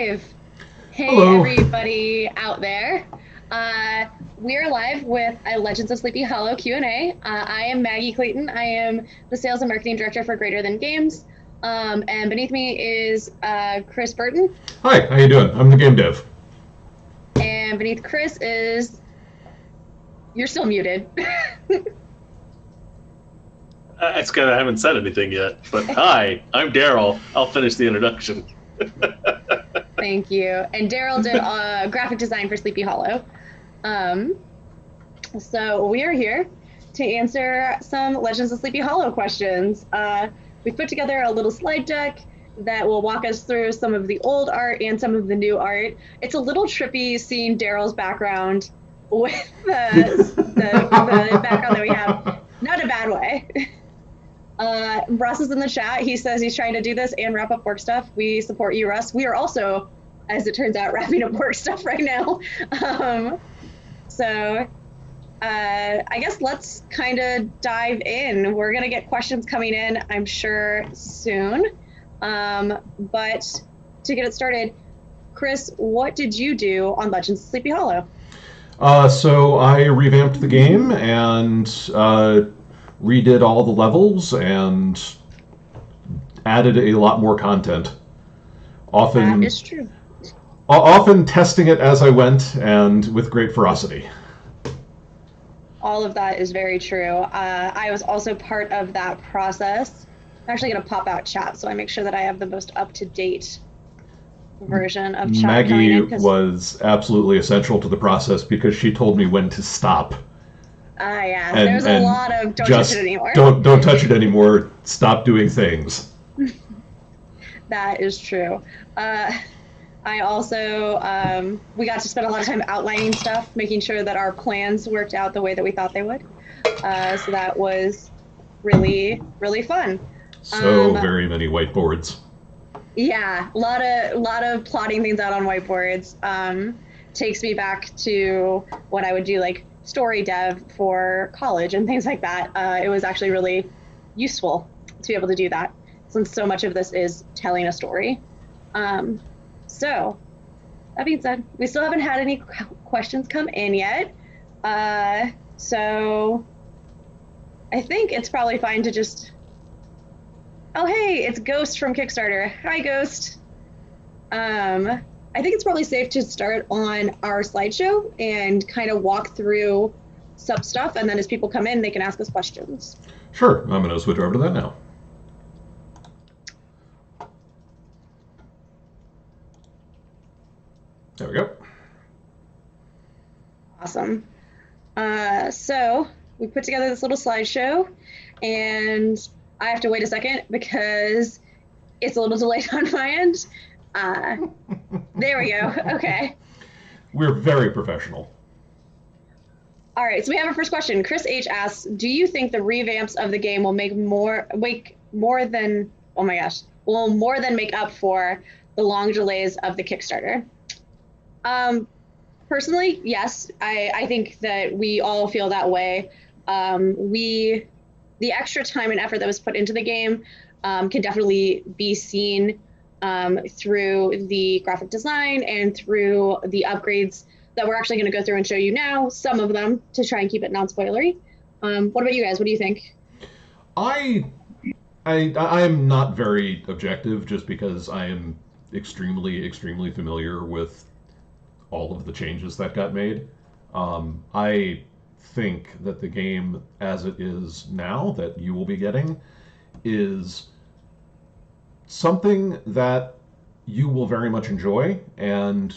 live. Hey, Hello. everybody out there. We're live with a Legends of Sleepy Hollow Q&A. I am Maggie Clayton. I am the Sales and Marketing Director for Greater Than Games. And beneath me is Chris Burton. Hi, how you doing? I'm the game dev. And beneath Chris is... You're still muted. It's good I haven't said anything yet. But hi, I'm Daryl. I'll finish the introduction. Thank you. And Daryl did graphic design for Sleepy Hollow. So we are here to answer some Legends of Sleepy Hollow questions. We've put together a little slide deck that will walk us through some of the old art and some of the new art. It's a little trippy seeing Daryl's background with the background that we have. Not in a bad way. Russ is in the chat. He says he's trying to do this and wrap up work stuff. We support you, Russ. We are also, as it turns out, wrapping up work stuff right now. I guess let's kind of dive in. We're going to get questions coming in, I'm sure, soon. But to get it started, Chris, what did you do on Legends of Sleepy Hollow? So I revamped the game and redid all the levels and added a lot more content. That is true. Often testing it as I went and with great ferocity. All of that is very true. I was also part of that process. I'm actually going to pop out chat so I make sure that I have the most up-to-date version of chat Maggie coming in. was absolutely essential to the process because she told me when to stop. Yeah. There's a lot of don't touch it anymore. Don't touch it anymore. Stop doing things. That is true. I also, we got to spend a lot of time outlining stuff, making sure that our plans worked out the way that we thought they would. So that was really, really fun. So very many whiteboards. Yeah, a lot of plotting things out on whiteboards. Takes me back to what I would do, like story dev for college and things like that. It was actually really useful to be able to do that, since so much of this is telling a story. So, that being said, we still haven't had any questions come in yet. So, I think it's probably fine to just... Oh, hey, it's Ghost from Kickstarter. Hi, Ghost. I think it's probably safe to start on our slideshow and kind of walk through some stuff, and then as people come in, they can ask us questions. Sure, I'm going to switch over to that now. There we go. Awesome. So we put together this little slideshow, and I have to wait a second because it's a little delayed on my end. There we go. Okay. We're very professional. All right. So we have our first question. Chris H asks, "Do you think the revamps of the game will make more than make up for the long delays of the Kickstarter?" Personally, yes. I think that we all feel that way. The extra time and effort that was put into the game can definitely be seen through the graphic design and through the upgrades that we're actually going to go through and show you now, some of them, to try and keep it non-spoilery. What about you guys? What do you think? I am not very objective just because I am extremely familiar with all of the changes that got made. I think that the game as it is now that you will be getting is something that you will very much enjoy, and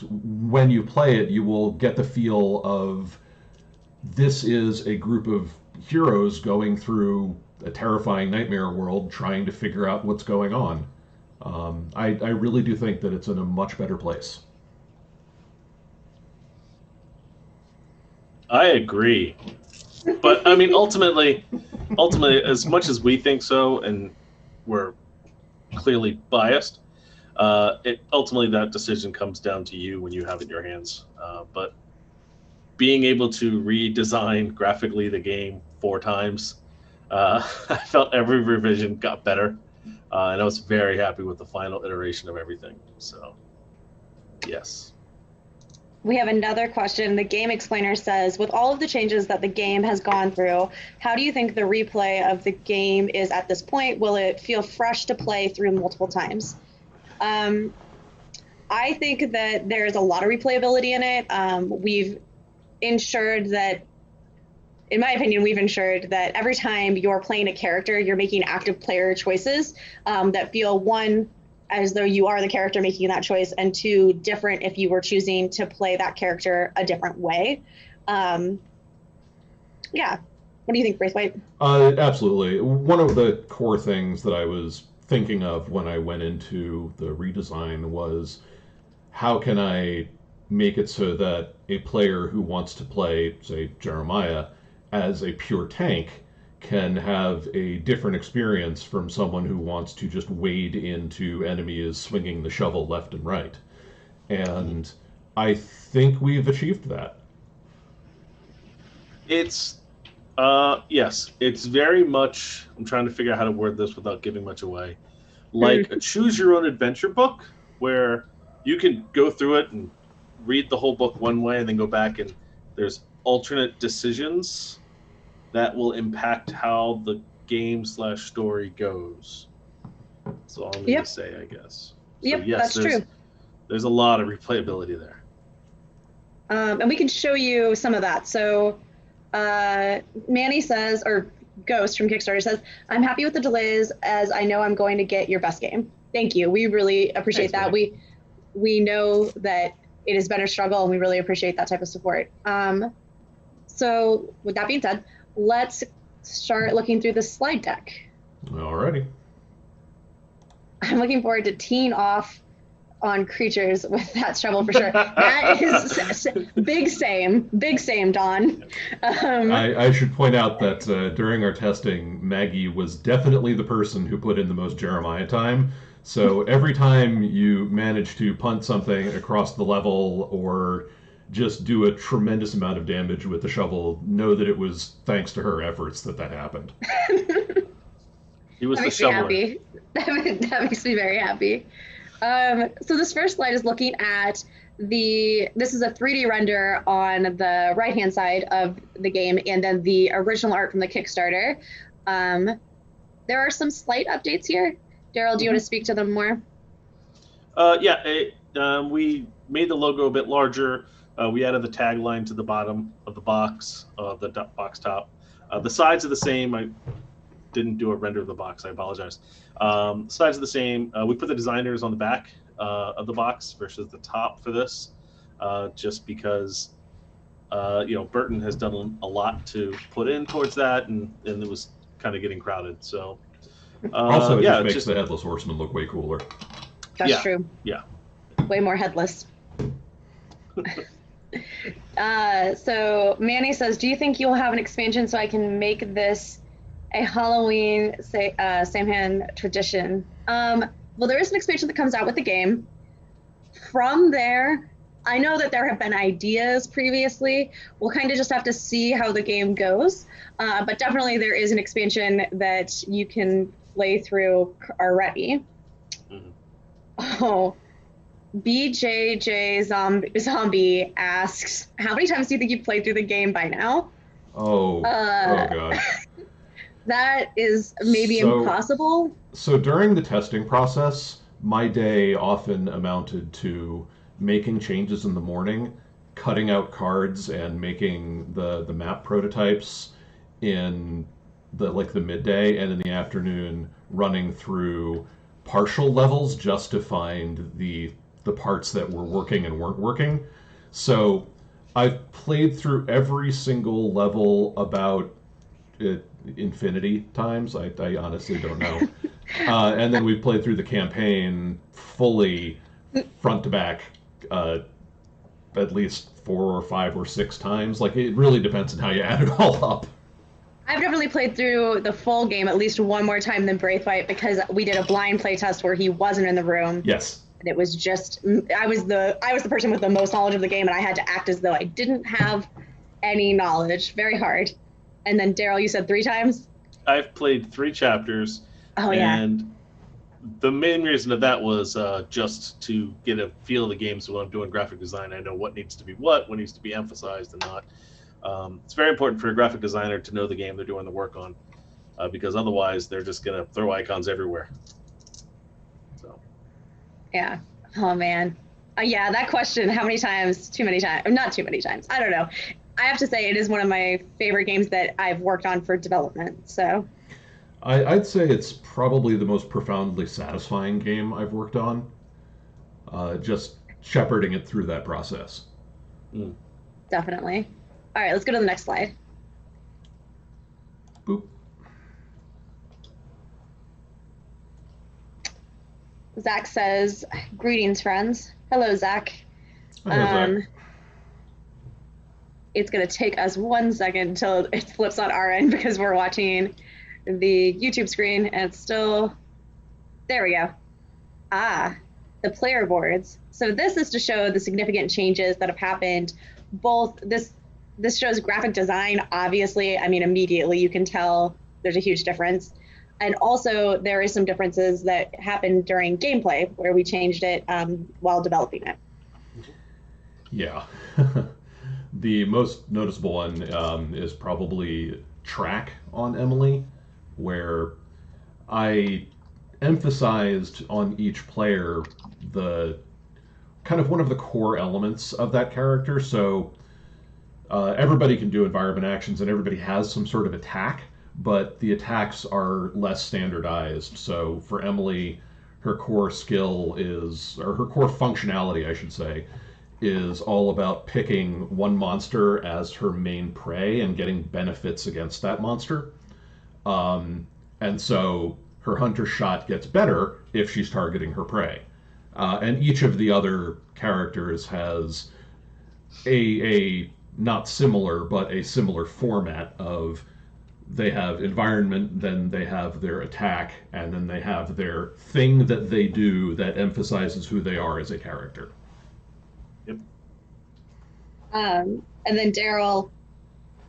when you play it you will get the feel of this is a group of heroes going through a terrifying nightmare world trying to figure out what's going on. I really do think that it's in a much better place. I agree. But I mean, ultimately, as much as we think so, and we're clearly biased, ultimately that decision comes down to you when you have it in your hands. But being able to redesign graphically the game 4 times, I felt every revision got better, and I was very happy with the final iteration of everything. So Yes. We have another question. The Game Explainer says, with all of the changes that the game has gone through, how do you think the replay of the game is at this point? Will it feel fresh to play through multiple times? I think that there's a lot of replayability in it. We've ensured that, in my opinion, we've ensured that every time you're playing a character, you're making active player choices that feel, one, as though you are the character making that choice, and two, different if you were choosing to play that character a different way. Yeah. What do you think, Braithwaite? Absolutely. One of the core things that I was thinking of when I went into the redesign was, how can I make it so that a player who wants to play, say, Jeremiah as a pure tank can have a different experience from someone who wants to just wade into enemies swinging the shovel left and right. And I think we've achieved that. It's yes, it's very much, I'm trying to figure out how to word this without giving much away, like a choose your own adventure book where you can go through it and read the whole book one way and then go back and there's alternate decisions that will impact how the game/story goes. That's all I'm going to say, I guess. So, Yep, yes, that's true. There's a lot of replayability there. And we can show you some of that. So Manny says, or Ghost from Kickstarter says, I'm happy with the delays as I know I'm going to get your best game. Thank you. We really appreciate that. Manny. We know that it has been a struggle and we really appreciate that type of support. So with that being said, let's start looking through the slide deck. Alrighty. I'm looking forward to teeing off on creatures with that shovel for sure. That is big same, Don. I should point out that during our testing, Maggie was definitely the person who put in the most Jeremiah time. So every time you manage to punt something across the level or just do a tremendous amount of damage with the shovel, know that it was thanks to her efforts that happened. He was the shoveler. That makes me very happy. So this first slide is looking at this is a 3D render on the right-hand side of the game, and then the original art from the Kickstarter. There are some slight updates here. Daryl, do you want to speak to them more? We made the logo a bit larger. We added the tagline to the bottom of the box, the box top. The sides are the same. I didn't do a render of the box. I apologize. Sides are the same. We put the designers on the back of the box versus the top for this, just because Burton has done a lot to put in towards that, and it was kind of getting crowded. So also, it makes the Headless Horseman look way cooler. That's true. Yeah. Way more headless. So Manny says, do you think you'll have an expansion so I can make this a Halloween Samhain tradition? Well, there is an expansion that comes out with the game. From there, I know that there have been ideas previously. We'll kind of just have to see how the game goes. But definitely there is an expansion that you can play through already. Mm-hmm. Oh, BJJ Zombie asks, how many times do you think you've played through the game by now? Oh God. That is maybe impossible. So during the testing process, my day often amounted to making changes in the morning, cutting out cards and making the map prototypes in the midday, and in the afternoon running through partial levels just to find the parts that were working and weren't working. So I've played through every single level about infinity times. I honestly don't know. And then we've played through the campaign fully front to back at least 4 or 5 or 6 times. It really depends on how you add it all up. I've definitely played through the full game at least one more time than Braithwaite because we did a blind play test where he wasn't in the room. Yes. And it was just I was the person with the most knowledge of the game, and I had to act as though I didn't have any knowledge. Very hard. And then Daryl, you said 3 times? I've played 3 chapters. Oh yeah. And the main reason of that was just to get a feel of the game. So when I'm doing graphic design, I know what needs to be what needs to be emphasized and not. It's very important for a graphic designer to know the game they're doing the work on, because otherwise they're just going to throw icons everywhere. So. Yeah. Oh, man. Yeah, that question, how many times? Too many times. Not too many times. I don't know. I have to say it is one of my favorite games that I've worked on for development. So. I'd say it's probably the most profoundly satisfying game I've worked on. Just shepherding it through that process. Mm. Definitely. All right, let's go to the next slide. Boop. Zach says, "Greetings, friends." Hello, Zach. Hello, Zach. It's going to take us 1 second until it flips on our end because we're watching the YouTube screen and it's still, there we go. The player boards. So this is to show the significant changes that have happened. Both this shows graphic design, obviously. I mean, immediately you can tell there's a huge difference. And also there is some differences that happened during gameplay where we changed it while developing it. Yeah. The most noticeable one is probably track on Emily, where I emphasized on each player the kind of one of the core elements of that character. So everybody can do environment actions and everybody has some sort of attack, but the attacks are less standardized. So for Emily, her core skill is, or her core functionality, I should say, is all about picking one monster as her main prey and getting benefits against that monster. And so her hunter shot gets better if she's targeting her prey. And each of the other characters has a not similar, but a similar format of they have environment, then they have their attack, and then they have their thing that they do that emphasizes who they are as a character. Yep. And then Daryl,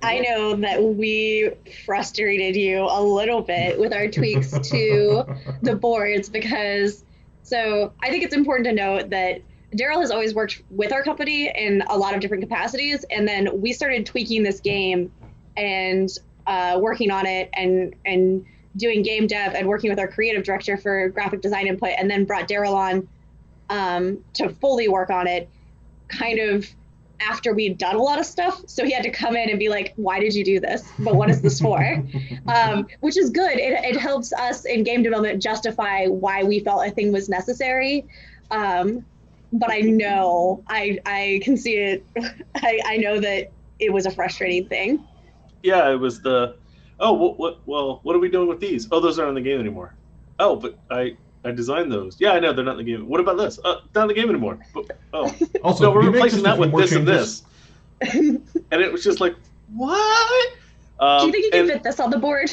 I know that we frustrated you a little bit with our tweaks to the boards because, so I think it's important to note that Daryl has always worked with our company in a lot of different capacities. And then we started tweaking this game and working on it and doing game dev and working with our creative director for graphic design input, and then brought Daryl on to fully work on it kind of after we'd done a lot of stuff. So he had to come in and be like, why did you do this? But what is this for? Which is good. It helps us in game development justify why we felt a thing was necessary. But I know, I can see it. I know that it was a frustrating thing. Yeah, it was the, what are we doing with these? Oh, those aren't in the game anymore. Oh, but I designed those. Yeah, I know they're not in the game. What about this? Not in the game anymore. But, oh, Also, no, we're replacing that with this changes? And this. And it was just like, what? Do you think you can fit this on the board?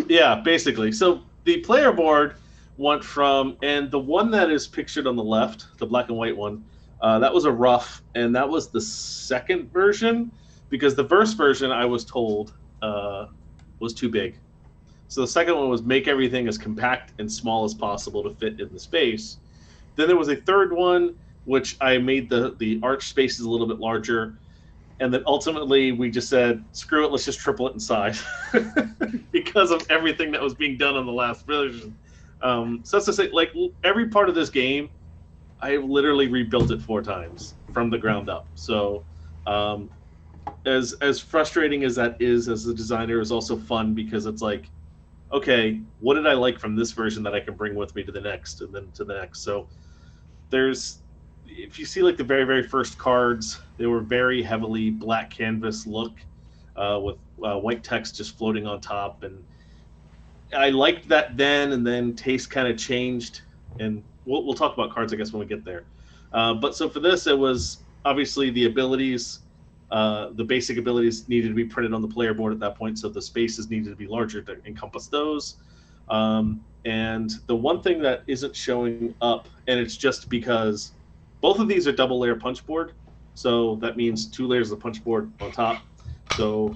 Yeah, basically. So the player board went from, and the one that is pictured on the left, the black and white one, that was a rough, and that was the second version, because the first version, I was told, was too big. So the second one was make everything as compact and small as possible to fit in the space. Then there was a third one, which I made the arch spaces a little bit larger. And then ultimately we just said, screw it, let's just triple it in size because of everything that was being done on the last version. So that's to say, like, every part of this game, I literally rebuilt it 4 times from the ground up. So as frustrating as that is as a designer, is also fun because it's like, okay, what did I like from this version that I can bring with me to the next and then to the next? So there's, if you see like the very, very first cards, they were very heavily black canvas look with white text just floating on top. And I liked that then, and then taste kind of changed. And we'll talk about cards, I guess, when we get there. But so for this, it was obviously the abilities, the basic abilities needed to be printed on the player board at that point. So the spaces needed to be larger to encompass those. And the one thing that isn't showing up, and it's just because both of these are double layer punch board. So that means 2 layers of punch board on top. So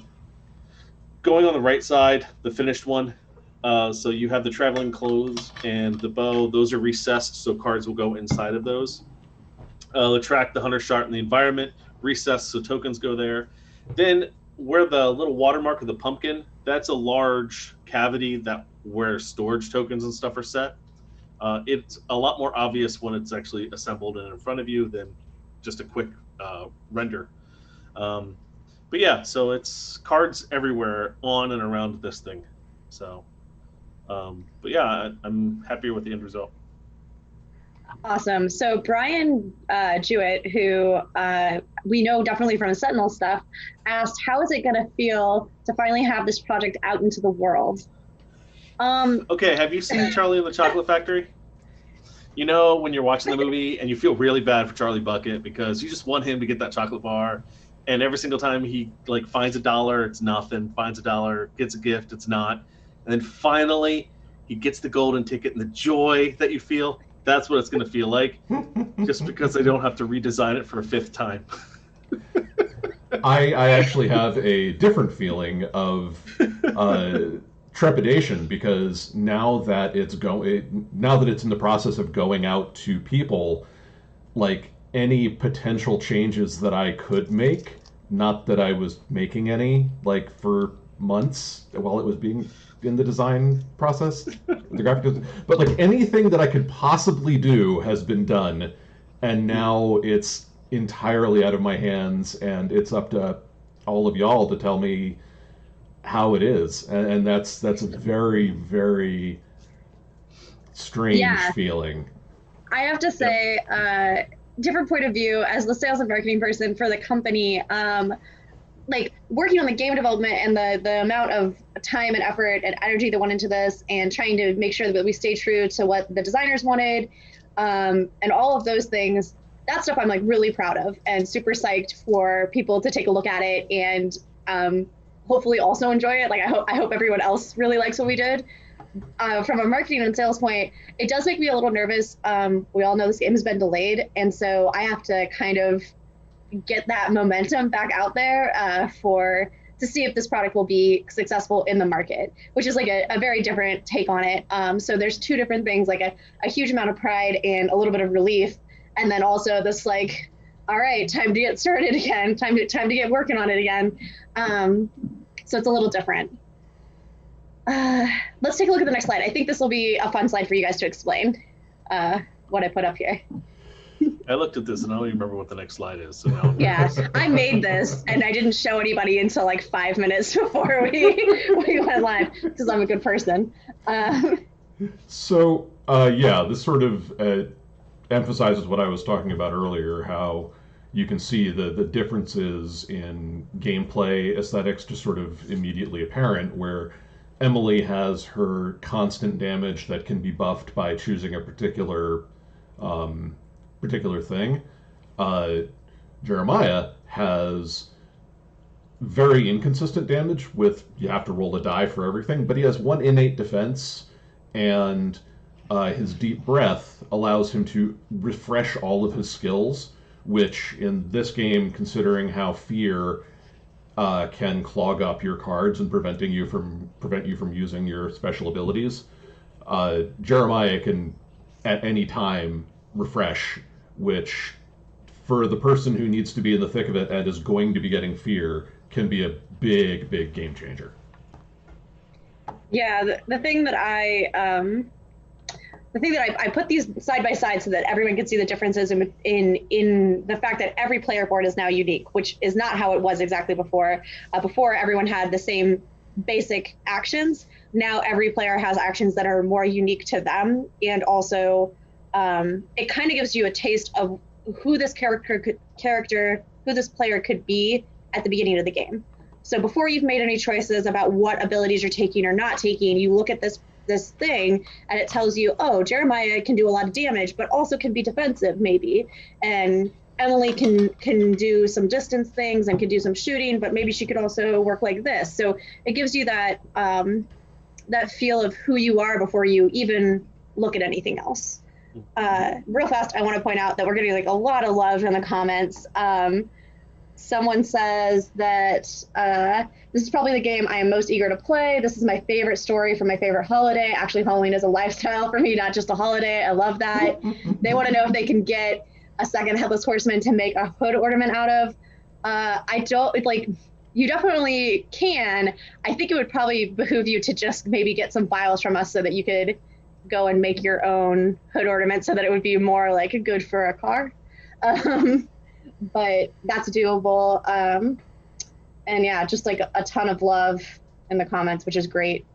going on the right side, the finished one, So you have the traveling clothes and the bow. Those are recessed, so cards will go inside of those. The track, the hunter shot, and the environment, recessed, so tokens go there. Then where the little watermark of the pumpkin, that's a large cavity that where storage tokens and stuff are set. It's a lot more obvious when it's actually assembled and in front of you than just a quick render. But yeah, so it's cards everywhere on and around this thing. So, but yeah, I'm happier with the end result. Awesome. So Brian Jewett, who we know definitely from the Sentinel stuff, asked, how is it going to feel to finally have this project out into the world? Okay, have you seen Charlie and the Chocolate Factory? You know, when you're watching the movie and you feel really bad for Charlie Bucket because you just want him to get that chocolate bar, and every single time he like finds $1, it's nothing. Finds $1, gets a gift, it's not, and then finally he gets the golden ticket, and the joy that you feel. That's what it's going to feel like, just because I don't have to redesign it for a 5th time. I actually have a different feeling of trepidation, because now that it's in the process of going out to people, like any potential changes that I could make, not that I was making any, like for months while it was being in the design process, the graphic design, but like anything that I could possibly do has been done, and now it's entirely out of my hands, and it's up to all of y'all to tell me how it is, and that's a very, very strange feeling. I have to say, different point of view as the sales and marketing person for the company. Like working on the game development and the amount of time and effort and energy that went into this, and trying to make sure that we stay true to what the designers wanted, and all of those things, that stuff I'm like really proud of and super psyched for people to take a look at it and hopefully also enjoy it. Like I hope everyone else really likes what we did. From a marketing and sales point, it does make me a little nervous. We all know this game has been delayed, and so I have to kind of get that momentum back out there to see if this product will be successful in the market, which is like a very different take on it. So there's 2 different things, like a huge amount of pride and a little bit of relief, and then also this like, all right, time to get started again, time to get working on it again. So it's a little different. Let's take a look at the next slide. I think this will be a fun slide for you guys to explain what I put up here. I looked at this and I don't even remember what the next slide is. So now yeah, I made this and I didn't show anybody until like 5 minutes before we went live, because I'm a good person. So this sort of emphasizes what I was talking about earlier, how you can see the differences in gameplay aesthetics just sort of immediately apparent, where Emily has her constant damage that can be buffed by choosing a particular thing. Jeremiah has very inconsistent damage with, you have to roll a die for everything, but he has 1 innate defense, and his deep breath allows him to refresh all of his skills, which in this game, considering how fear can clog up your cards and prevent you from using your special abilities, Jeremiah can at any time refresh, which for the person who needs to be in the thick of it and is going to be getting fear can be a big, big game changer. Yeah, the thing that I put these side by side so that everyone can see the differences in the fact that every player board is now unique, which is not how it was exactly before. Before, everyone had the same basic actions. Now every player has actions that are more unique to them, and also it kind of gives you a taste of who this who this player could be at the beginning of the game. So before you've made any choices about what abilities you're taking or not taking, you look at this thing and it tells you, oh, Jeremiah can do a lot of damage, but also can be defensive maybe. And Emily can do some distance things and can do some shooting, but maybe she could also work like this. So it gives you that feel of who you are before you even look at anything else. Real fast, I want to point out that we're getting like a lot of love in the comments. Someone says that this is probably the game I am most eager to play. This is my favorite story from my favorite holiday. Actually, Halloween is a lifestyle for me, not just a holiday. I love that. They want to know if they can get a second Headless Horseman to make a hood ornament out of. I don't, like, you definitely can. I think it would probably behoove you to just maybe get some files from us so that you could go and make your own hood ornament so that it would be more like good for a car. But that's doable. And yeah, just like a ton of love in the comments, which is great.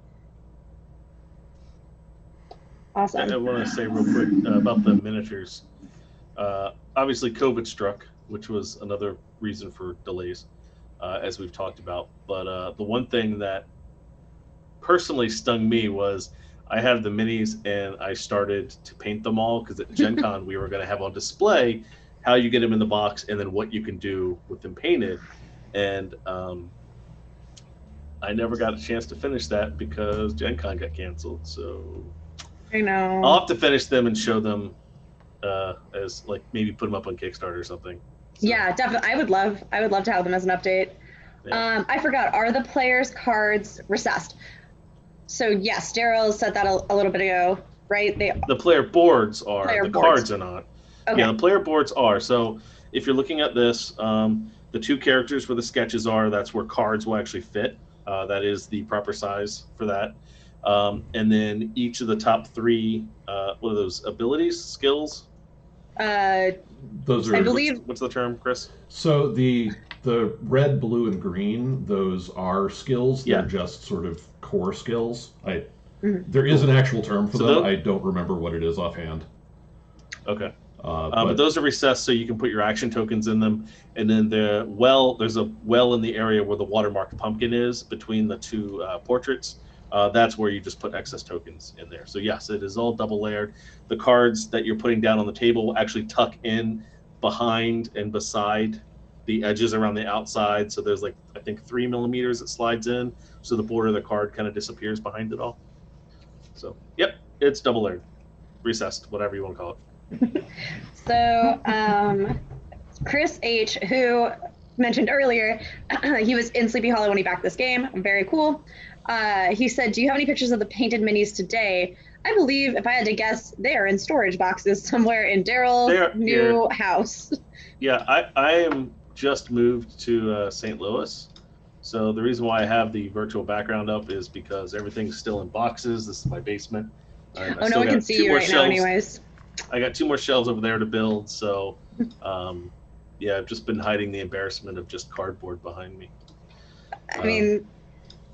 Awesome. I want to say real quick about the miniatures. Obviously, COVID struck, which was another reason for delays, as we've talked about. But the one thing that personally stung me was I have the minis and I started to paint them all because at Gen Con we were going to have on display how you get them in the box and then what you can do with them painted. And I never got a chance to finish that because Gen Con got canceled. So I know. I'll have to finish them and show them as like maybe put them up on Kickstarter or something. So, yeah, definitely. I would love to have them as an update. yeah. I forgot. Are the players' cards recessed? So yes, Daryl said that a little bit ago, right? The player boards are. The cards are not. Okay. Yeah, the player boards are. So if you're looking at this, the two characters where the sketches are, that's where cards will actually fit. That is the proper size for that. And then each of the top three, what are those, abilities, skills? Those are. I believe. What's the term, Chris? So the red, blue, and green, those are skills. Yeah. They're just sort of core skills. There is an actual term for them. I don't remember what it is offhand. Okay. But those are recessed so you can put your action tokens in them. And then there's a well in the area where the watermarked pumpkin is between the two portraits. That's where you just put excess tokens in there. So yes, it is all double layered. The cards that you're putting down on the table will actually tuck in behind and beside the edges around the outside. So there's like, I think 3 millimeters that slides in. So the border of the card kind of disappears behind it all. So, yep, it's double layered, recessed, whatever you want to call it. So, Chris H., who mentioned earlier, he was in Sleepy Hollow when he backed this game. Very cool. He said, do you have any pictures of the painted minis today? I believe, if I had to guess, they are in storage boxes somewhere in Daryl's new house. Yeah, I am just moved to St. Louis. So the reason why I have the virtual background up is because everything's still in boxes. This is my basement. Oh, no one can see you right now anyways. I got 2 more shelves over there to build, so yeah, I've just been hiding the embarrassment of just cardboard behind me. I mean,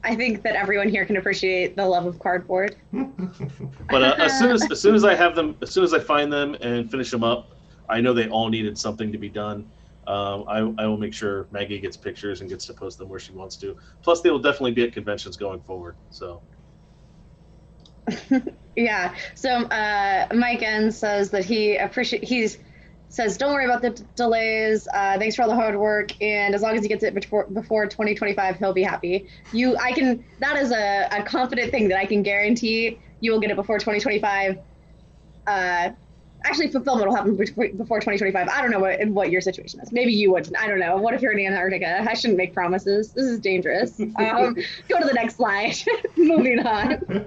I think that everyone here can appreciate the love of cardboard. But as soon as I have them, as soon as I find them and finish them up, I know they all needed something to be done. I will make sure Maggie gets pictures and gets to post them where she wants to. Plus, they will definitely be at conventions going forward. So. Yeah. So Mike N says that says don't worry about the delays. Thanks for all the hard work, and as long as he gets it before 2025, he'll be happy. That is a confident thing that I can guarantee you will get it before 2025. Actually, fulfillment will happen before 2025. I don't know what your situation is. Maybe you wouldn't. I don't know. What if you're in Antarctica? I shouldn't make promises. This is dangerous. Go to the next slide. Moving on.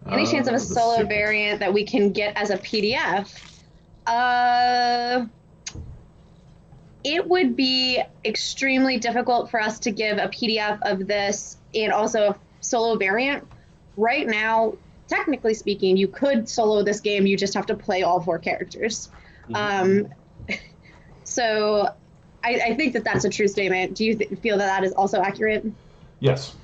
Any chance of a solo variant that we can get as a PDF? It would be extremely difficult for us to give a PDF of this and also a solo variant. Right now, technically speaking, you could solo this game. You just have to play all 4 characters. Mm-hmm. So I think that that's a true statement. Do you feel that is also accurate? Yes.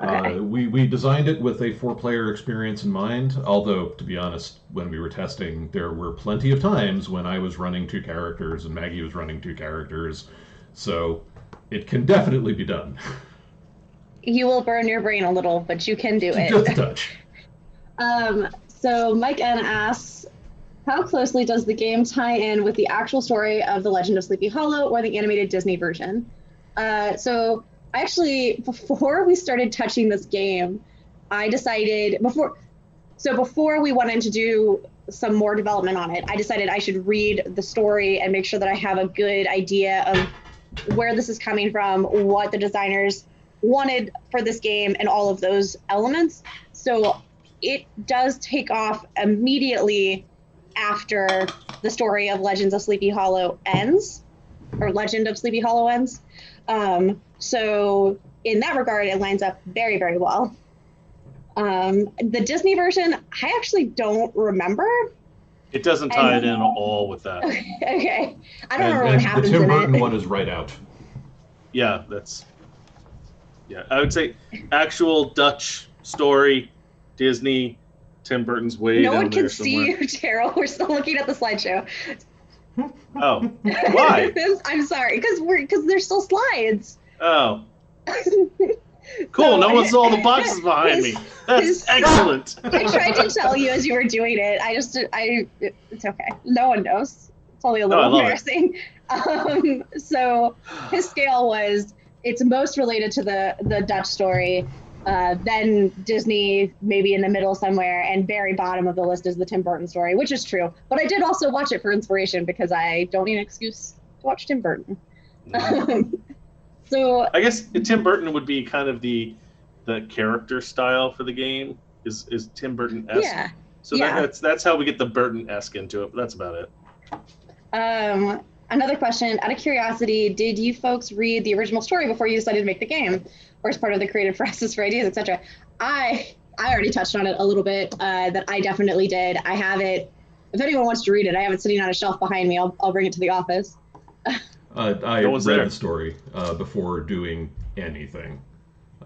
Okay. We designed it with a 4-player experience in mind, although, to be honest, when we were testing, there were plenty of times when I was running 2 characters and Maggie was running 2 characters, so it can definitely be done. You will burn your brain a little, but you can do it. Just a touch. So Mike N asks, how closely does the game tie in with the actual story of The Legend of Sleepy Hollow or the animated Disney version? So actually, before we started touching this game, I decided So before we went in to do some more development on it, I decided I should read the story and make sure that I have a good idea of where this is coming from, what the designers wanted for this game, and all of those elements. So it does take off immediately after the story of Legends of Sleepy Hollow ends, or Legend of Sleepy Hollow ends. So in that regard, it lines up very, very well. The Disney version, I actually don't remember. It doesn't tie it in at all with that. Okay. I don't remember and what happens the Tim in Burton it. one is right out. Yeah, I would say actual Dutch story, Disney, Tim Burton's way No down one can there see somewhere. you, Cheryl. We're still looking at the slideshow. Oh, why? I'm sorry, because there's still slides. Oh, cool. So No one saw the boxes behind me. That's excellent. I tried to tell you as you were doing it. It's okay. No one knows. It's only a little I love it. embarrassing. So his scale was, it's most related to the Dutch story. Then Disney, maybe in the middle somewhere, and very bottom of the list is the Tim Burton story, which is true. But I did also watch it for inspiration because I don't need an excuse to watch Tim Burton. So I guess Tim Burton would be kind of the character style for the game is Tim Burton-esque. yeah. So yeah. that's how we get the Burton-esque into it. But that's about it. Another question, out of curiosity, did you folks read the original story before you decided to make the game, or as part of the creative process for ideas, etc.? I already touched on it a little bit. That I definitely did. I have it. If anyone wants to read it, I have it sitting on a shelf behind me. I'll bring it to the office. I No one's read there. the story before doing anything.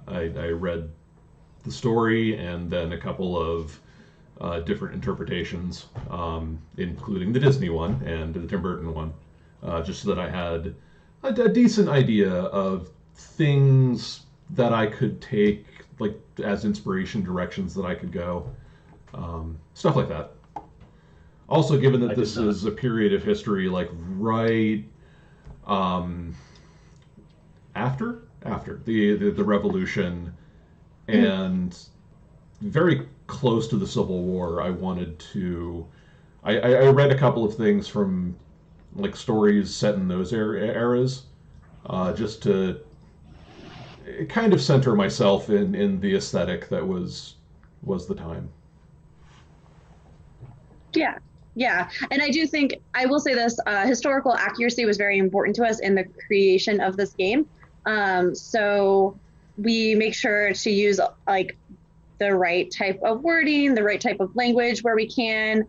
I read the story and then a couple of different interpretations, including the Disney one and the Tim Burton one, just so that I had a decent idea of things that I could take, like as inspiration, directions that I could go, stuff like that. Also, given that this is a period of history, like right after the revolution and very close to the Civil War, I wanted to. I read a couple of things from like stories set in those eras, just to kind of center myself in the aesthetic that was the time. Yeah, and I do think, I will say this, historical accuracy was very important to us in the creation of this game. So we make sure to use like the right type of wording, the right type of language where we can.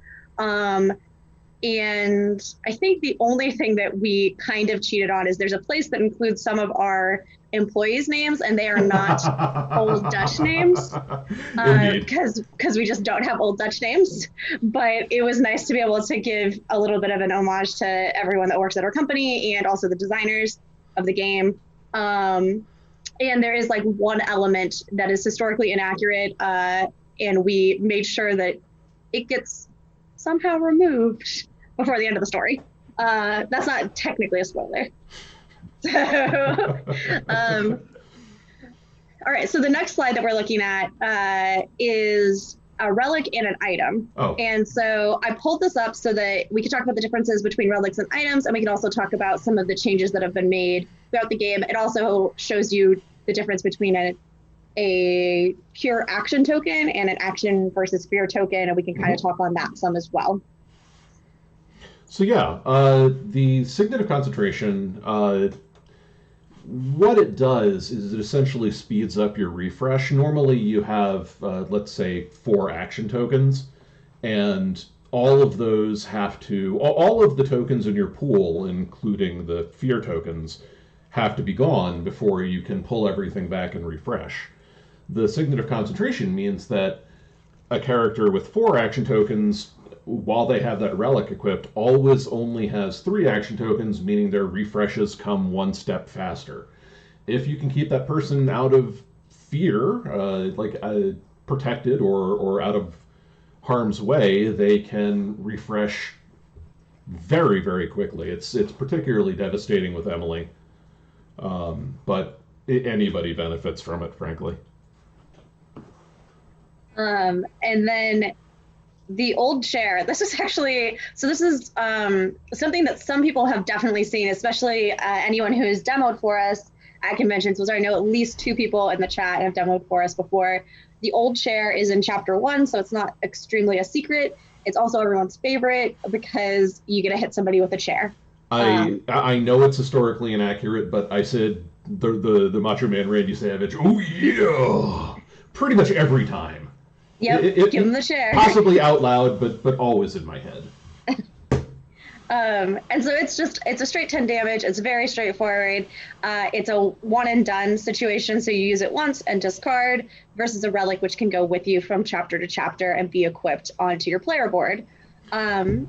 And I think the only thing that we kind of cheated on is there's a place that includes some of our employees' names, and they are not Old Dutch names, because we just don't have Old Dutch names. But it was nice to be able to give a little bit of an homage to everyone that works at our company and also the designers of the game. And there is like one element that is historically inaccurate, and we made sure that it gets somehow removed before the end of the story. That's not technically a spoiler. So, all right, so the next slide that we're looking at is a relic and an item. Oh. And so I pulled this up so that we could talk about the differences between relics and items, and we can also talk about some of the changes that have been made throughout the game. It also shows you the difference between a pure action token and an action versus fear token, and we can kind of talk on that some as well. So yeah, the Signet of Concentration, what it does is it essentially speeds up your refresh. Normally you have, let's say, 4 action tokens, and all of those have to, all of the tokens in your pool, including the fear tokens, have to be gone before you can pull everything back and refresh. The Signet of Concentration means that a character with 4 action tokens, while they have that relic equipped, always only has 3 action tokens, meaning their refreshes come 1 step faster. If you can keep that person out of fear, protected or out of harm's way, they can refresh very, very quickly. It's particularly devastating with Emily, but anybody benefits from it, frankly. And then the old chair. This is actually, so this is something that some people have definitely seen, especially anyone who has demoed for us at conventions. Was I know at least 2 people in the chat have demoed for us before. The old chair is in chapter 1, so it's not extremely a secret. It's also everyone's favorite because you get to hit somebody with a chair. I know it's historically inaccurate, but I said the Macho Man Randy Savage. Oh yeah, pretty much every time. Yep, give him the chair. Possibly out loud, but always in my head. And so it's a straight 10 damage. It's very straightforward. It's a one and done situation, so you use it once and discard, versus a relic which can go with you from chapter to chapter and be equipped onto your player board. And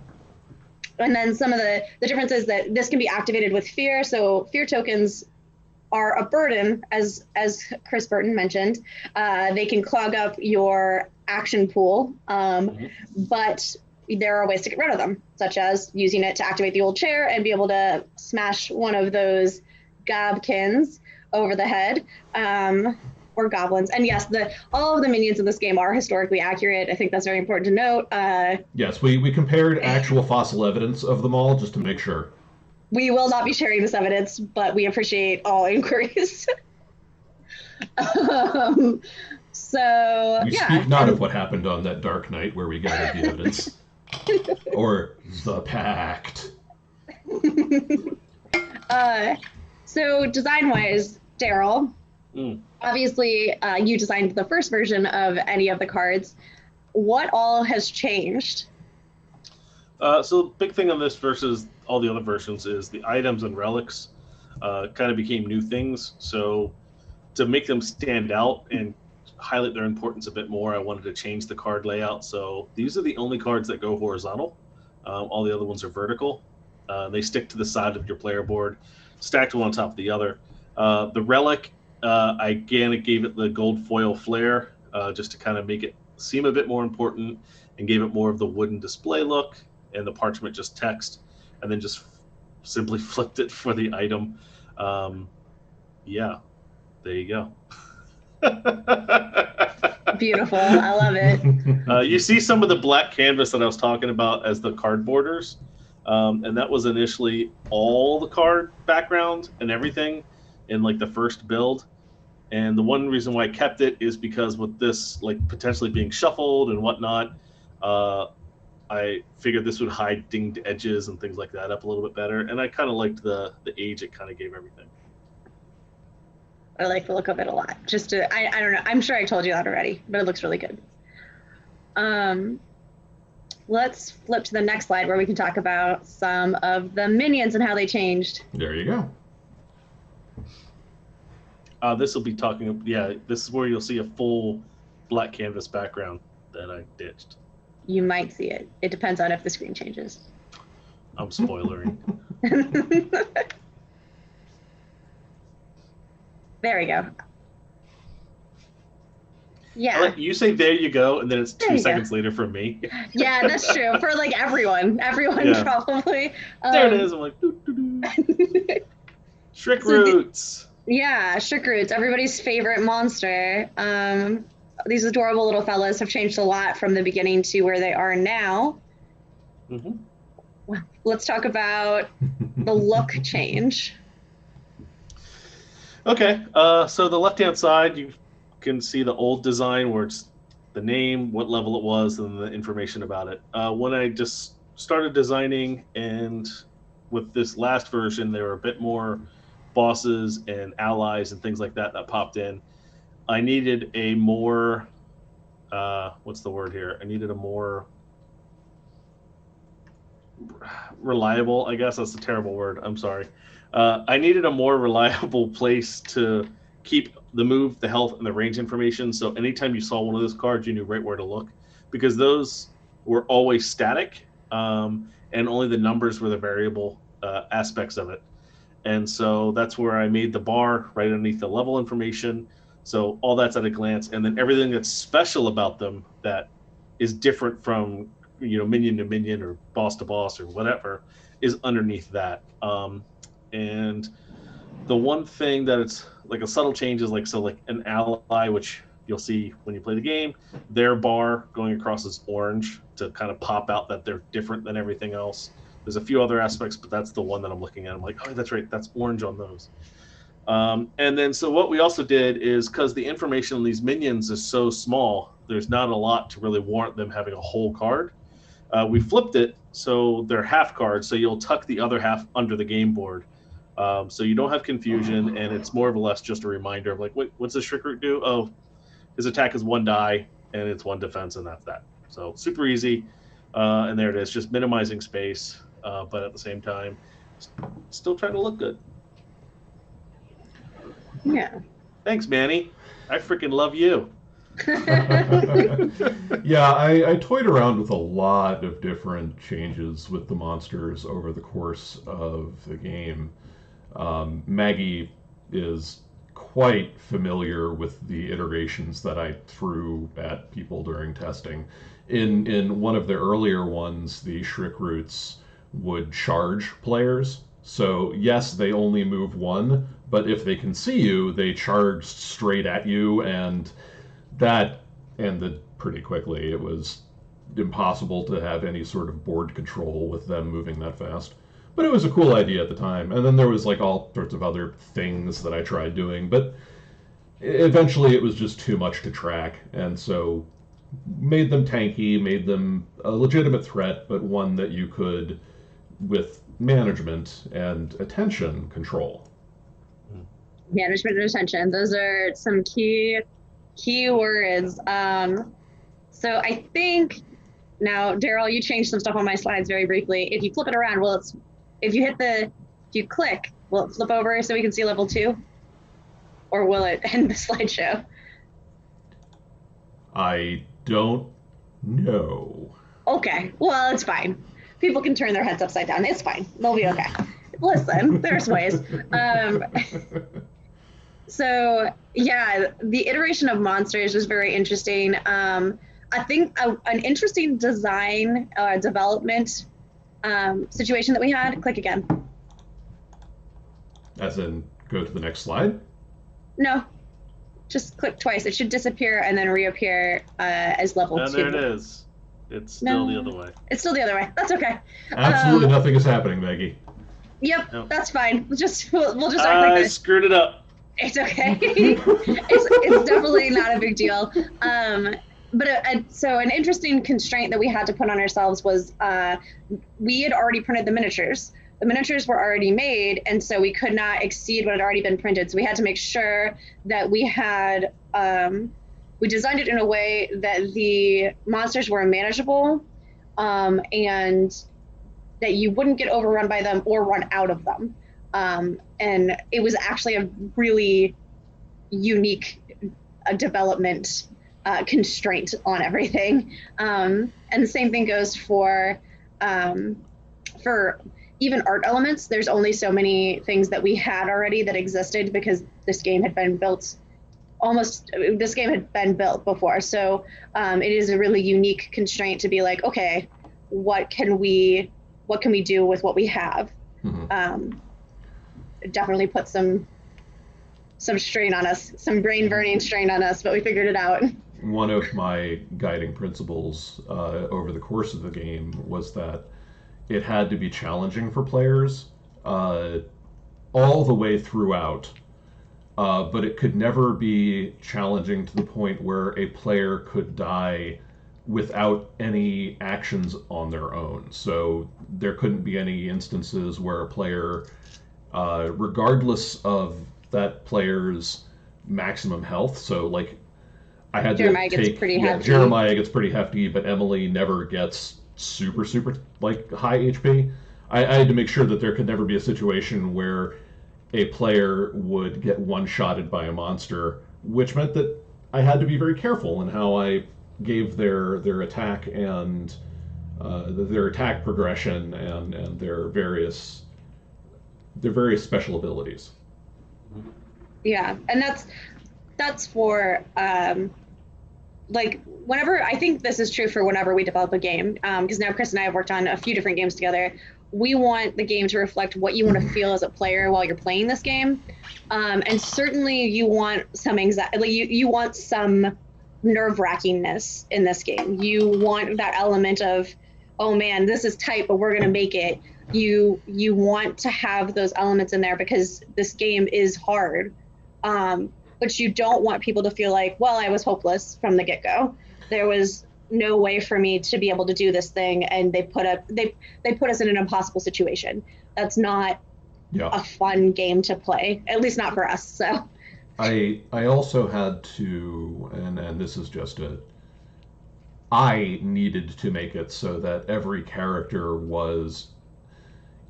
then some of the differences that this can be activated with fear. So fear tokens are a burden, as Chris Burton mentioned. They can clog up your action pool, but there are ways to get rid of them, such as using it to activate the old chair and be able to smash one of those gobkins over the head, or goblins. And yes, all of the minions in this game are historically accurate. I think that's very important to note. Yes, we compared actual fossil evidence of them all just to make sure. We will not be sharing this evidence, but we appreciate all inquiries. So you speak not of what happened on that dark night where we gathered the evidence. Or the pact. So design-wise, Daryl, obviously you designed the first version of any of the cards. What all has changed? So the big thing on this versus all the other versions is the items and relics kind of became new things. So to make them stand out and highlight their importance a bit more, I wanted to change the card layout. So these are the only cards that go horizontal. All the other ones are vertical. They stick to the side of your player board, stacked one on top of the other. The relic, I again gave it the gold foil flare just to kind of make it seem a bit more important, and gave it more of the wooden display look, and the parchment just text, and then just simply flipped it for the item. Yeah, there you go. Beautiful. I love it. You see some of the black canvas that I was talking about as the card borders, and that was initially all the card background and everything in like the first build. And the one reason why I kept it is because with this like potentially being shuffled and whatnot, I figured this would hide dinged edges and things like that up a little bit better. And I kind of liked the age it kind of gave everything. I like the look of it a lot. I don't know. I'm sure I told you that already, but it looks really good. Let's flip to the next slide where we can talk about some of the minions and how they changed. There you go. This will be talking, yeah, this is where you'll see a full black canvas background that I ditched. You might see it. It depends on if the screen changes. I'm spoilering. There we go. Yeah. You say there you go, and then it's 2 seconds later for me. Yeah, that's true. For like everyone. Everyone probably. There it is. I'm like, doo, doo, doo. Shriek Roots. Yeah, Shriek Roots, everybody's favorite monster. These adorable little fellas have changed a lot from the beginning to where they are now. Well, let's talk about the look change. Okay, so the left-hand side, you can see the old design where it's the name, what level it was, and the information about it. When I just started designing, and with this last version, there were a bit more bosses and allies and things like that popped in. I needed a more, what's the word here? I needed a more reliable, I guess that's a terrible word, I'm sorry. I needed a more reliable place to keep the move, the health, and the range information. So anytime you saw one of those cards, you knew right where to look, because those were always static, and only the numbers were the variable aspects of it. And so that's where I made the bar right underneath the level information. So all that's at a glance, and then everything that's special about them that is different from, minion to minion or boss to boss or whatever is underneath that. And the one thing that it's like a subtle change is like an ally, which you'll see when you play the game, their bar going across is orange to kind of pop out that they're different than everything else. There's a few other aspects, but that's the one that I'm looking at. I'm like, oh, that's right, that's orange on those. And then, so what we also did is, because the information on these minions is so small, there's not a lot to really warrant them having a whole card. We flipped it so they're half cards, so you'll tuck the other half under the game board. So you don't have confusion, and it's more or less just a reminder of like, wait, what's the Shriekroot do? Oh, his attack is 1 die, and it's 1 defense, and that's that. So super easy, and there it is, just minimizing space, but at the same time, still trying to look good. Yeah. Thanks, Manny. I freaking love you. Yeah, I toyed around with a lot of different changes with the monsters over the course of the game. Maggie is quite familiar with the iterations that I threw at people during testing. In one of the earlier ones, the Shriekroots would charge players. So yes, they only move 1, but if they can see you, they charge straight at you, and that ended pretty quickly. It was impossible to have any sort of board control with them moving that fast. But it was a cool idea at the time. And then there was like all sorts of other things that I tried doing, but eventually it was just too much to track, and so made them tanky, made them a legitimate threat, but one that you could, with management and attention, control. Management and attention. Those are some key words. So I think now, Daryl, you changed some stuff on my slides very briefly. If you flip it around, if you click, will it flip over so we can see level 2? Or will it end the slideshow? I don't know. Okay, well, it's fine. People can turn their heads upside down. It's fine. They'll be okay. Listen, there's ways. So yeah, the iteration of monsters was very interesting. I think an interesting design development situation that we had. Click again. As in, go to the next slide? No, just click twice. It should disappear and then reappear as level 2. And there it is. It's still the other way. It's still the other way. That's okay. Absolutely nothing is happening, Maggie. Yep, Nope. That's fine. We'll just act like I this. screwed it up. It's okay. it's definitely not a big deal. So an interesting constraint that we had to put on ourselves was we had already printed the miniatures. The miniatures were already made, and so we could not exceed what had already been printed. So we had to make sure that we had, we designed it in a way that the monsters were manageable and that you wouldn't get overrun by them or run out of them. And it was actually a really unique development constraint on everything. And the same thing goes for even art elements. There's only so many things that we had already that existed because this game had been built before. So it is a really unique constraint to be like, okay, what can we do with what we have? Mm-hmm. It definitely put some strain on us, some brain burning strain on us, but we figured it out. One of my guiding principles over the course of the game was that it had to be challenging for players all the way throughout, but it could never be challenging to the point where a player could die without any actions on their own. So there couldn't be any instances where a player, regardless of that player's maximum health, so like I had Jeremiah to take, gets pretty hefty. Jeremiah gets pretty hefty, but Emily never gets super like high HP. I had to make sure that there could never be a situation where a player would get one-shotted by a monster, which meant that I had to be very careful in how I gave their attack and their attack progression and their various special abilities. Yeah, and that's for like whenever, I think this is true for whenever we develop a game, because now Chris and I have worked on a few different games together. We want the game to reflect what you want to feel as a player while you're playing this game, and certainly you want some anxiety, like you want some nerve-wrackingness in this game. You want that element of, oh man, this is tight, but we're gonna make it. You want to have those elements in there because this game is hard, but you don't want people to feel like, well, I was hopeless from the get-go. There was no way for me to be able to do this thing, and they put us in an impossible situation. That's not a fun game to play, at least not for us. So I also had to, and this is just I needed to make it so that every character was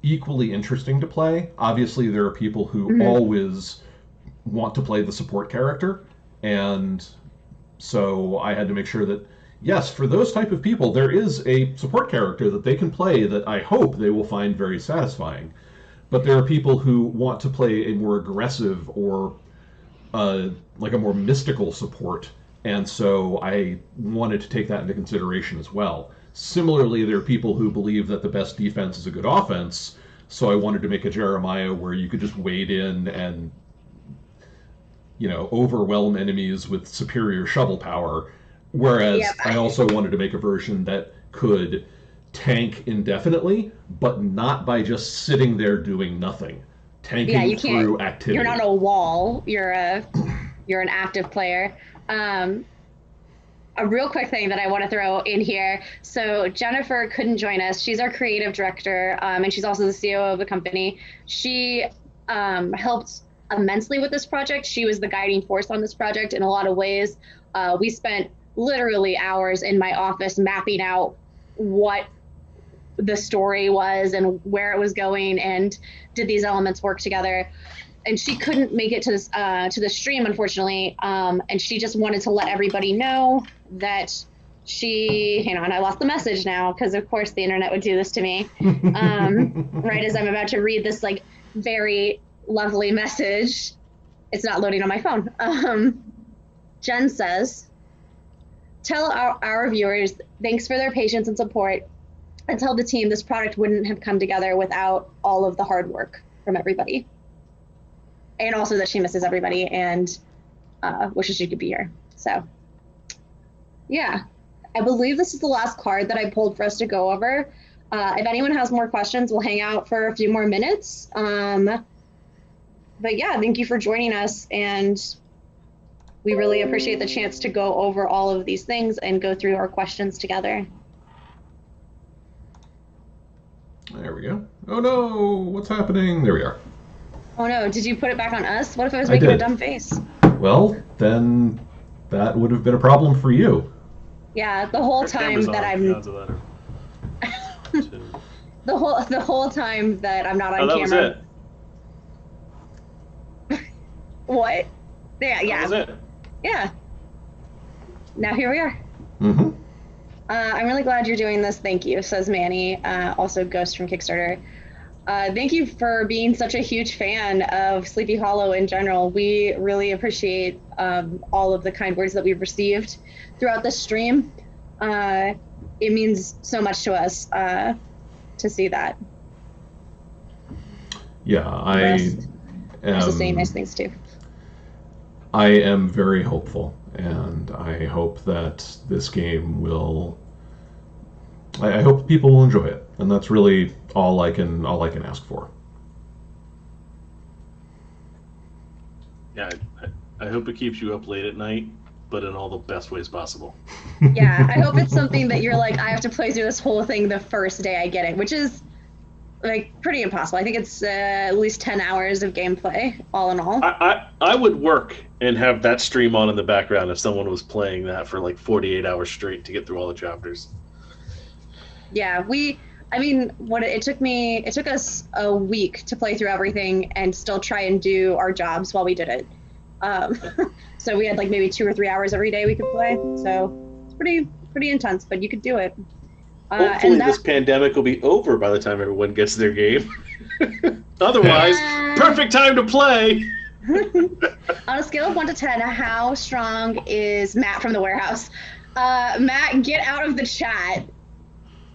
equally interesting to play. Obviously, there are people who always want to play the support character, and so I had to make sure that, yes, for those type of people, there is a support character that they can play that I hope they will find very satisfying. But there are people who want to play a more aggressive or like a more mystical support, and so I wanted to take that into consideration as well. Similarly, there are people who believe that the best defense is a good offense, so I wanted to make a Jeremiah where you could just wade in and, overwhelm enemies with superior shovel power, whereas I also wanted to make a version that could tank indefinitely, but not by just sitting there doing nothing. Tanking through activity. You're not a wall. You're an active player. A real quick thing that I want to throw in here. So Jennifer couldn't join us. She's our creative director, and she's also the CEO of the company. She helped immensely with this project. She was the guiding force on this project in a lot of ways. We spent literally hours in my office mapping out what the story was and where it was going, and did these elements work together. And she couldn't make it to the stream, unfortunately, and she just wanted to let everybody know that hang on, I lost the message now, because of course the internet would do this to me, right as I'm about to read this like very lovely message. It's not loading on my phone. Jen says, tell our viewers thanks for their patience and support, and tell the team this product wouldn't have come together without all of the hard work from everybody. And also that she misses everybody and wishes she could be here. So, yeah, I believe this is the last card that I pulled for us to go over. If anyone has more questions, we'll hang out for a few more minutes. But yeah, thank you for joining us. And we really appreciate the chance to go over all of these things and go through our questions together. There we go. Oh no, what's happening? There we are. Oh no, did you put it back on us? What if I was making a dumb face? Well, then that would have been a problem for you. Yeah, the whole time that I'm the whole time that I'm not on camera. That was it. What? Yeah. That was it. Yeah. Now here we are. Mm-hmm. I'm really glad you're doing this. Thank you, says Manny, also Ghost from Kickstarter. Thank you for being such a huge fan of Sleepy Hollow in general. We really appreciate all of the kind words that we've received throughout the stream. It means so much to us to see that. Yeah, I am saying nice things too. I am very hopeful, and I hope that this game will. I hope people will enjoy it, and that's really all I can ask for. Yeah, I hope it keeps you up late at night, but in all the best ways possible. Yeah, I hope it's something that you're like, I have to play through this whole thing the first day I get it, which is like pretty impossible. I think it's at least 10 hours of gameplay, all in all. I would work and have that stream on in the background if someone was playing that for like 48 hours straight to get through all the chapters. Yeah, it took us a week to play through everything and still try and do our jobs while we did it. So we had like maybe 2 or 3 hours every day we could play. So it's pretty intense, but you could do it. Hopefully this pandemic will be over by the time everyone gets their game. Otherwise, perfect time to play. On a scale of 1 to 10, how strong is Matt from the warehouse? Matt, get out of the chat.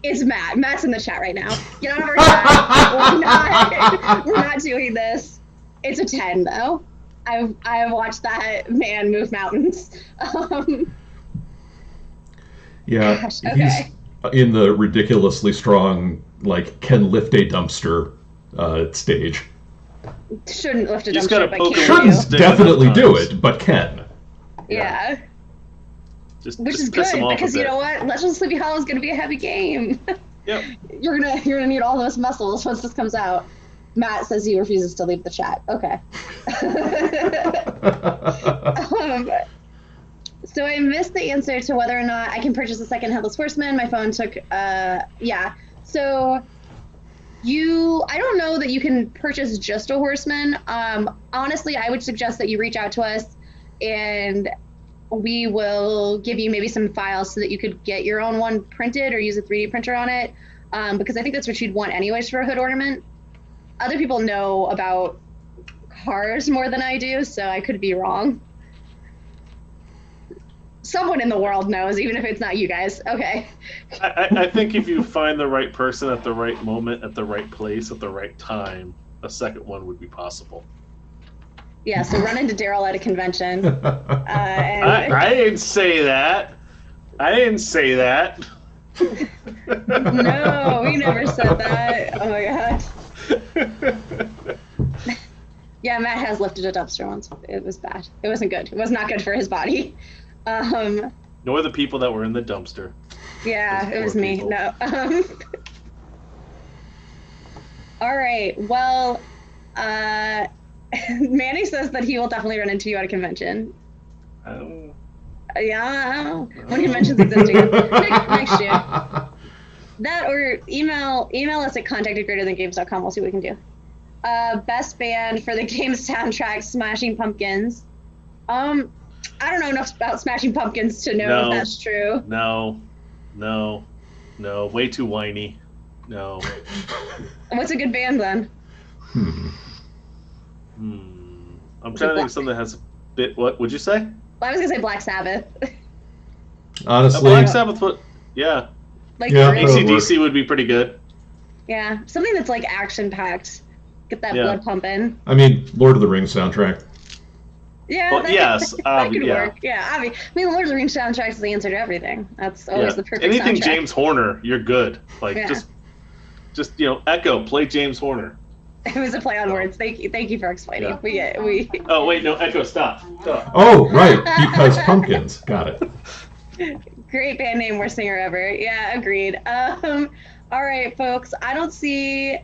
It's Matt. Matt's in the chat right now. Get out of our chat. We're not doing this. It's a 10 though. I've watched that man move mountains. Yeah, Gosh, okay. he's in the ridiculously strong, like, can lift a dumpster stage. Shouldn't lift a He's dumpster, gotta but poke can him do. with his Shouldn't stick definitely enough do times. it, but can. Yeah. Just Which is piss good him off a because you bit. know what? Legends of Sleepy Hollow is going to be a heavy game. Yep. You're gonna need all those muscles once this comes out. Matt says he refuses to leave the chat. Okay. So I missed the answer to whether or not I can purchase a second Headless Horseman. My phone took, yeah. So I don't know that you can purchase just a Horseman. Honestly, I would suggest that you reach out to us and we will give you maybe some files so that you could get your own one printed or use a 3D printer on it. Because I think that's what you'd want anyways for a hood ornament. Other people know about cars more than I do, so I could be wrong. Someone in the world knows, even if it's not you guys. Okay. I think if you find the right person at the right moment, at the right place, at the right time, a second one would be possible. Yeah, so run into Daryl at a convention. And I didn't say that. I didn't say that. no, we never said that. Oh my god. Yeah, Matt has lifted a dumpster once. It was bad. It wasn't good. It was not good for his body. Nor the people that were in the dumpster. Yeah, Those it was poor me. people. No. All right. Well, Manny says that he will definitely run into you at a convention. Yeah, when conventions exist again. Next year. That or email us at contact@greaterthangames.com. We'll see what we can do. Best band for the game soundtrack, Smashing Pumpkins. I don't know enough about Smashing Pumpkins to know if that's true. No. Way too whiny. No. What's a good band then? I'm trying to think of something that has a bit. What would you say? Well, I was gonna say Black Sabbath. Honestly, Black Sabbath. Yeah. Like Yeah, really? that would work. AC/DC would be pretty good. Yeah, something that's like action packed. Get that Yeah. blood pumping. I mean, Lord of the Rings soundtrack. Yeah, Well, yes, that could yeah. work. Yeah, I mean, Lord of the Rings soundtrack is the answer to everything. That's always the perfect Anything soundtrack. James Horner, you're good. Like Yeah. just Echo, play James Horner. It was a play on words. Thank you for explaining. Yeah. We Oh wait, no, Echo, stop. Oh, right, because pumpkins. Got it. great band name, worst singer ever. Yeah, agreed. All right, folks. I don't see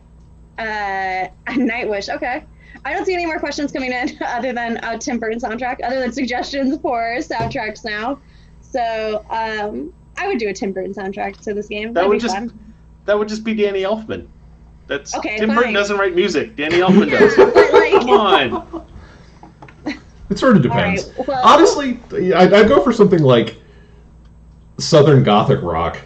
Nightwish. Okay. I don't see any more questions coming in other than a Tim Burton soundtrack, other than suggestions for soundtracks now. So I would do a Tim Burton soundtrack to this game. That would be fun. That would just be Danny Elfman. That's Okay, Tim fine. Burton doesn't write music. Danny Elfman Yeah, does. but like, Come on. It sort of depends. All right, well- Honestly, I'd go for something like Southern Gothic rock.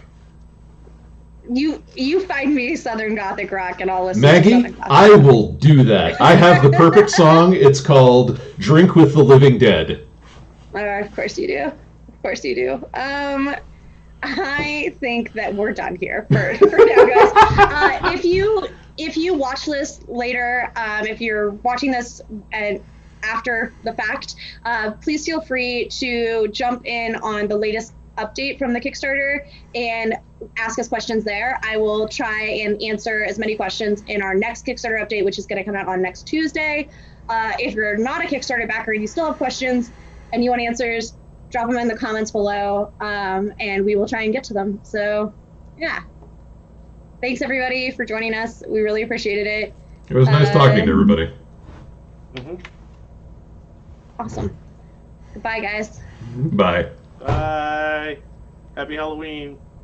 You find me Southern Gothic rock and I'll listen to Maggie, Southern Gothic. I will do that. I have the perfect song. It's called Drink with the Living Dead. Of course you do. Of course you do. I think that we're done here for now, guys. If you watch this later, if you're watching this and after the fact, please feel free to jump in on the latest update from the Kickstarter and ask us questions there. I will try and answer as many questions in our next Kickstarter update, which is going to come out on next Tuesday. If you're not a Kickstarter backer and you still have questions and you want answers, drop them in the comments below, and we will try and get to them. So, yeah. Thanks, everybody, for joining us. We really appreciated it. It was nice talking to everybody. Mm-hmm. Awesome. Goodbye, guys. Bye. Bye. Happy Halloween.